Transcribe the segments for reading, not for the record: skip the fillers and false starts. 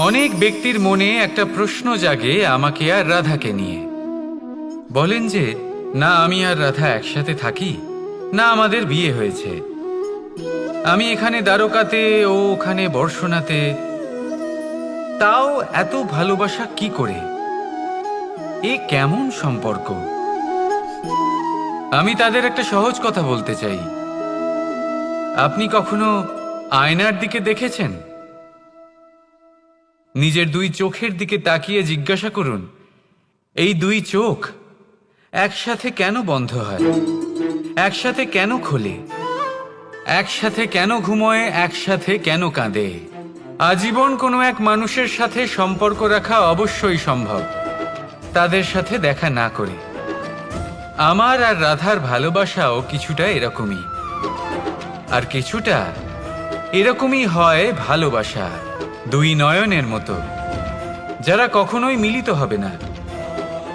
অনেক ব্যক্তির মনে একটা প্রশ্ন জাগে আমাকে আর রাধাকে নিয়ে। বলেন যে না আমি আর রাধা একসাথে থাকি, না আমাদের বিয়ে হয়েছে, আমি এখানে দ্বারকাতে ও ওখানে বর্ষণাতে, তাও এত ভালোবাসা কি করে? এ কেমন সম্পর্ক? আমি তাদের একটা সহজ কথা বলতে চাই। আপনি কখনো আয়নার দিকে দেখেছেন? নিজের দুই চোখের দিকে তাকিয়ে জিজ্ঞাসা করুন, এই দুই চোখ একসাথে কেন বন্ধ হয়, একসাথে কেন খোলে, একসাথে কেন ঘুমোয়, একসাথে কেন কাঁদে? আজীবন কোনো এক মানুষের সাথে সম্পর্ক রাখা অবশ্যই সম্ভব, তাদের সাথে দেখা না করে। আমার আর রাধার ভালোবাসাও কিছুটা এরকমই, আর কিছুটা এরকমই হয় ভালোবাসা দুই নয়নের মতো, যারা কখনোই মিলিত হবে না,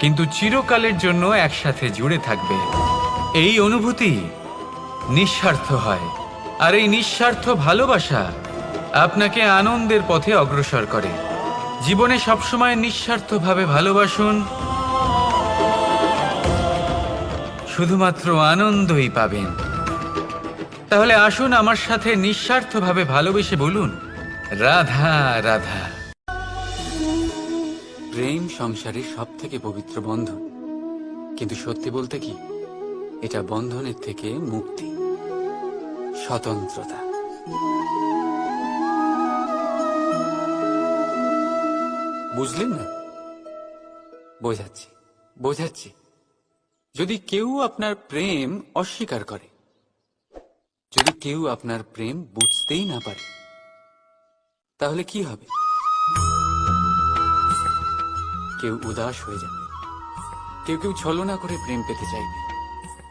কিন্তু চিরকালের জন্য একসাথে জুড়ে থাকবে। এই অনুভূতি নিঃস্বার্থ হয়, আর এই নিঃস্বার্থ ভালোবাসা আপনাকে আনন্দের পথে অগ্রসর করে। জীবনে সবসময় নিঃস্বার্থভাবে ভালোবাসুন, শুধুমাত্র আনন্দই পাবেন। তাহলে আসুন আমার সাথে নিঃস্বার্থভাবে ভালোবেসে বলুন, রাধা রাধা। প্রেম সংসারের সব থেকে পবিত্র বন্ধন, কিন্তু সত্যি বলতে কি, এটা বন্ধনের থেকে মুক্তি, স্বতন্ত্রতা। বুঝলেন না? বোঝাচ্ছি বোঝাচ্ছি। যদি কেউ আপনার প্রেম অস্বীকার করে, যদি কেউ আপনার প্রেম বুঝতেই না পারে, তাহলে কি হবে? কেউ উদাস হয়ে যাবে, কেউ কেউ ছলনা করে প্রেম পেতে চাইবে,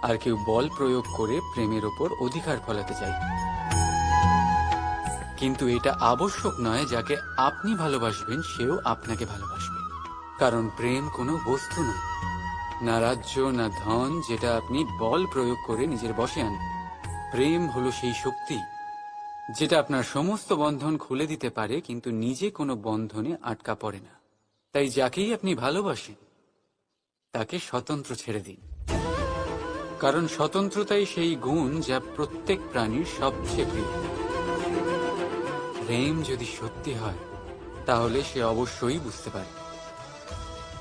আর কেউ বল প্রয়োগ করে প্রেমের ওপর অধিকার ফলাতে চাইবে। কিন্তু এটা আবশ্যক নয় যাকে আপনি ভালোবাসবেন সেও আপনাকে ভালোবাসবে, কারণ প্রেম কোনো বস্তু নয়, না রাজ্য, না ধন যেটা আপনি বল প্রয়োগ করে নিজের বশে আনবেন। প্রেম হলো সেই শক্তি যেটা আপনার সমস্ত বন্ধন খুলে দিতে পারে, কিন্তু নিজে কোনো বন্ধনে আটকা পড়ে না। তাই যাকেই আপনি ভালোবাসেন তাকে স্বতন্ত্র ছেড়ে দিন, কারণ স্বতন্ত্রতাই সেই গুণ যা প্রত্যেক প্রাণীর সবচেয়ে প্রিয়। প্রেম যদি সত্যি হয় তাহলে সে অবশ্যই বুঝতে পারে।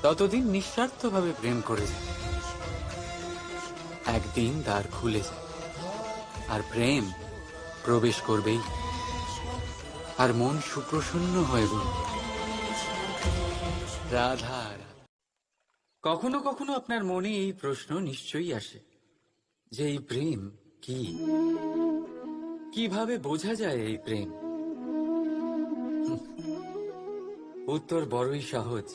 ততদিন নিঃস্বার্থভাবে প্রেম করে যায়, একদিন দ্বার খুলে যায়, আর প্রেম প্রবেশ করবেই, আর মন সুপ্রসন্ন হয়ে বলবে, রাধা রাধা। কখনো কখনো আপনার মনে এই প্রশ্ন নিশ্চয়ই আসে যে এই প্রেম কি, কিভাবে বোঝা যায় এই প্রেম? উত্তর বড়ই সহজ।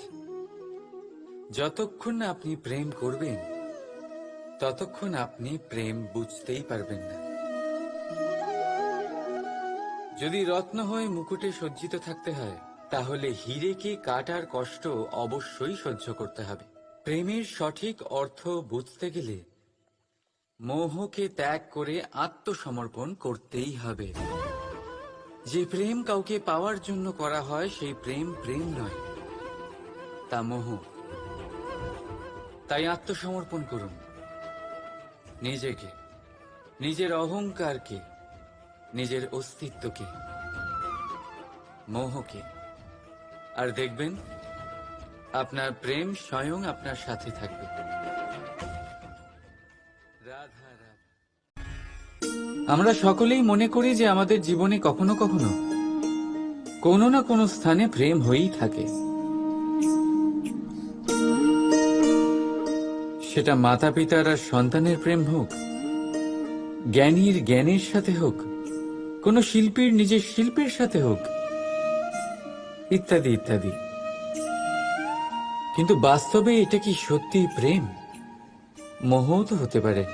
যতক্ষণ না আপনি প্রেম করবেন ততক্ষণ আপনি প্রেম বুঝতেই পারবেন না। যদি রত্ন হয়ে মুকুটে সজ্জিত থাকতে হয়, তাহলে হীরেকে কাটার কষ্ট অবশ্যই সহ্য করতে হবে। প্রেমের সঠিক অর্থ বুঝতে গেলে মোহকে ত্যাগ করে আত্মসমর্পণ করতেই হবে। যে প্রেম কাউকে পাওয়ার জন্য করা হয় সেই প্রেম প্রেম নয়, তা মোহ। তাই আত্মসমর্পণ করুন, নিজেকে, নিজের অহংকারকে, নিজের অস্তিত্বকে, মোহকে, আর দেখবেন আপনার প্রেম স্বয়ং আপনার সাথে থাকবে। রাধা রাধা। আমরা সকলেই মনে করি যে আমাদের জীবনে কখনো কখনো কোনো না কোনো স্থানে প্রেম হয়েই থাকে। সেটা মাতা পিতার আর সন্তানের প্রেম হোক, জ্ঞানীর জ্ঞানের সাথে হোক, কোনো শিল্পীর নিজের শিল্পের সাথে হোক, ইত্যাদি ইত্যাদি। কিন্তু বাস্তবে এটা কি সত্যি প্রেম? মোহও তো হতে পারে।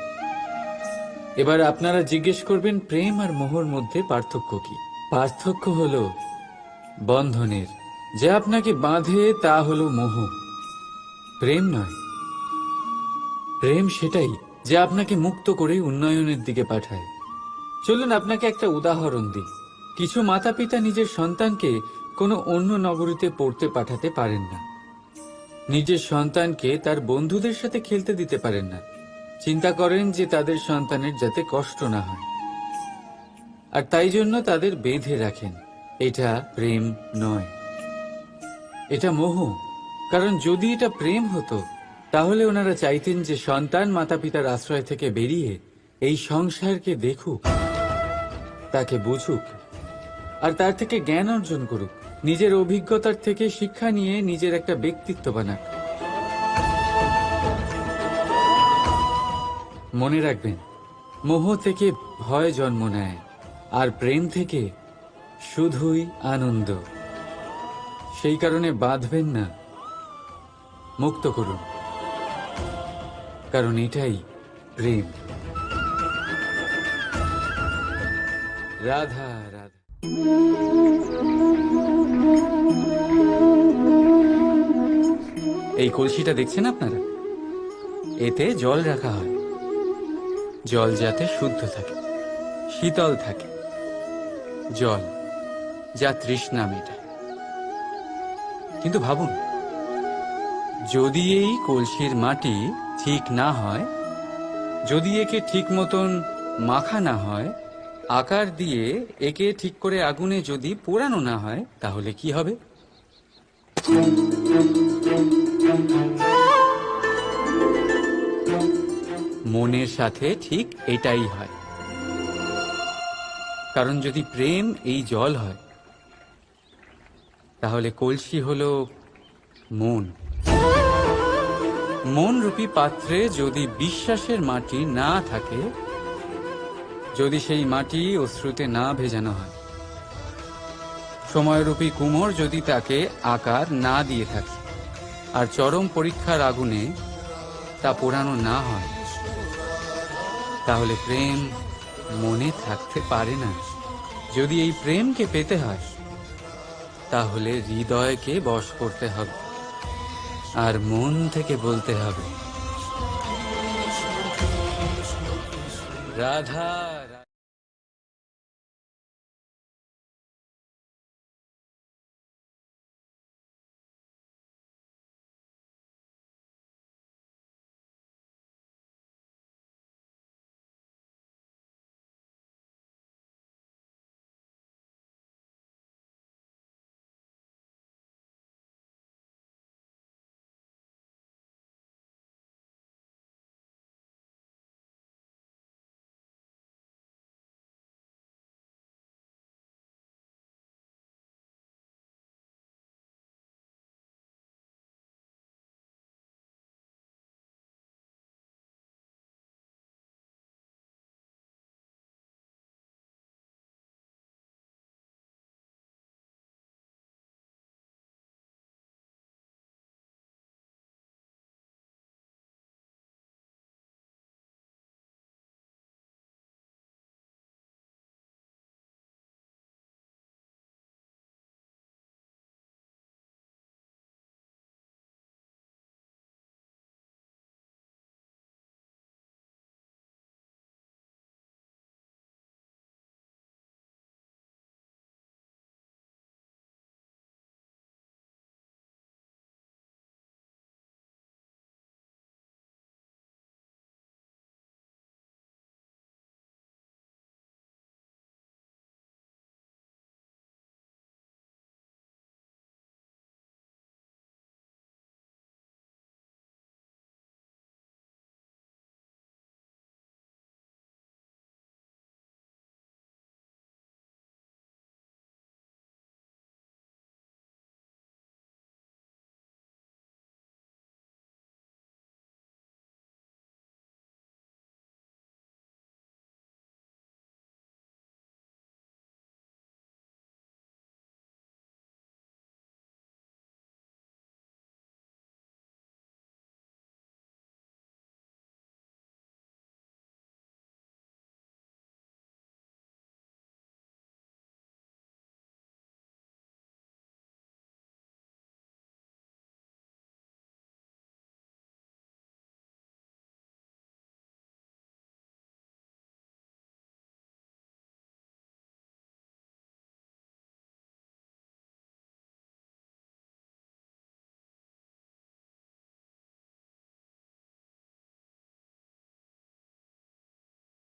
এবার আপনারা জিজ্ঞেস করবেন, প্রেম আর মোহর মধ্যে পার্থক্য কি? পার্থক্য হলো বন্ধনের। যা আপনাকে বাঁধে তা হলো মোহ, প্রেম নয়। প্রেম সেটাই যা আপনাকে মুক্ত করে উন্নয়নের দিকে পাঠায়। চলুন আপনাকে একটা উদাহরণ দিই। কিছু মাতা পিতা নিজের সন্তানকে কোনো অন্য নগরীতে পড়তে পাঠাতে পারেন না। নিজের সন্তানকে তার বন্ধুদের সাথে খেলতে দিতে পারেন না। চিন্তা করেন যে তাদের সন্তানের যাতে কষ্ট না হয়, আর তাই জন্য তাদের বেঁধে রাখেন। এটা প্রেম নয়, এটা মোহ। কারণ যদি এটা প্রেম হতো তাহলে ওনারা চাইতেন যে সন্তান মাতা পিতার আশ্রয় থেকে বেরিয়ে এই সংসারকে দেখুক, তাকে বুঝুক, আর তার থেকে জ্ঞান অর্জন করুক, নিজের অভিজ্ঞতার থেকে শিক্ষা নিয়ে নিজের একটা ব্যক্তিত্ব বানাক। মনে রাখবেন, মোহ থেকে ভয় জন্ম নেয়, আর প্রেম থেকে শুধুই আনন্দ। সেই কারণে বাঁধবেন না, মুক্ত করুন, কারণ এটাই প্রেম। রাধা রাধা। এই কলসিটা দেখছেন আপনারা, এতে জল রাখা হয়। জল যাতে শুদ্ধ থাকে, শীতল থাকে, জল যা তৃষ্ণা মেটায়। কিন্তু ভাবুন, যদি এই কলসির মাটি ঠিক না হয়, যদি একে ঠিক মতন মাখা না হয়, আকার দিয়ে একে ঠিক করে আগুনে যদি পোড়ানো না হয়, তাহলে কি হবে? মনের সাথে ঠিক এটাই হয়। কারণ যদি প্রেম এই জল হয়, তাহলে কলসি হলো মন। মন রূপী পাত্রে যদি বিশ্বাসের মাটি না থাকে, যদি সেই মাটি অশ্রুতে না ভেজানো হয়, সময়রূপী কুমোর যদি তাকে আকার না দিয়ে থাকে, আর চরম পরীক্ষার আগুনে তা পোড়ানো না হয়, তাহলে প্রেম মনে থাকতে পারে না। যদি এই প্রেমকে পেতে হয়, তাহলে হৃদয়কে বশ করতে হবে, আর মন থেকে বলতে হবে রাধা।